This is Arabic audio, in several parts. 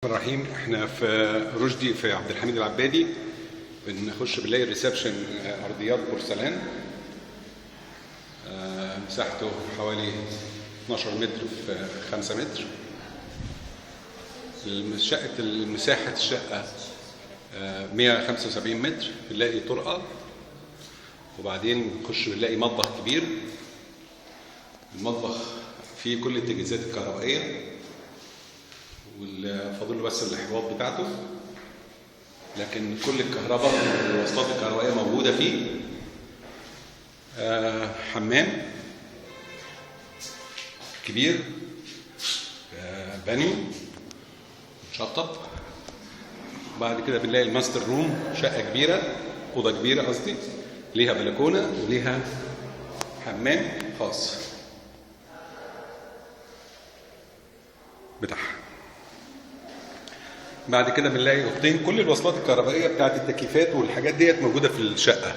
الرحمن الرحيم. احنا في رشدي في عبد الحميد العبادي، بنخش بنلاقي الريسبشن ارضيات بورسلان، مساحته حوالي 12 متر في 5 متر. مساحة الشقة 175 متر. بنلاقي طرقة، وبعدين بنخش بنلاقي مطبخ كبير. المطبخ فيه كل التجهيزات الكهربائية، والفاضل له بس الحواض بتاعته، لكن كل الكهرباء والوصلات الكهربائية موجودة فيه. حمام كبير، بانيو شطب. بعد كده بنلاقي الماستر روم، شقة كبيرة، أوضة كبيرة قصدي، ليها بلكونة وليها حمام خاص بتاعها. بعد كده بنلاقي اوضتين، كل الوصلات الكهربائيه بتاعت التكييفات والحاجات ديت موجوده في الشقه.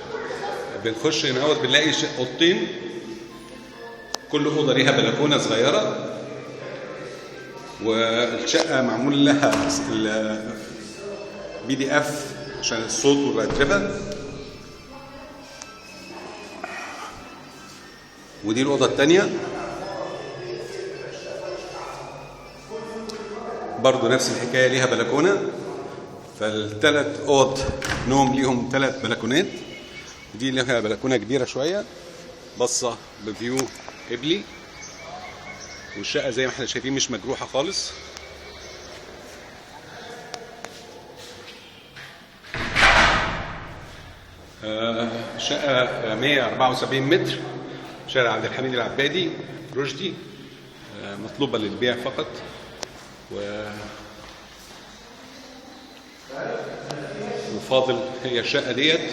بنخش هنا بنلاقي اوضتين، كل اوضه ليها بلكونه صغيره، والشقه معمول لها PDF عشان الصوت والاتربه. ودي الاوضه الثانيه، برضو نفس الحكايه، ليها بلكونه. فالثلاث اوض نوم ليهم 3 بلكونات. دي لها بلكونه كبيره شويه، بصه بفيو قبلي. والشقه زي ما احنا شايفين مش مجروحه خالص. شقه 174 متر، شارع عبد الحميد العبادي، رشدي، مطلوبه للبيع فقط. وفاضل هي الشقه ديت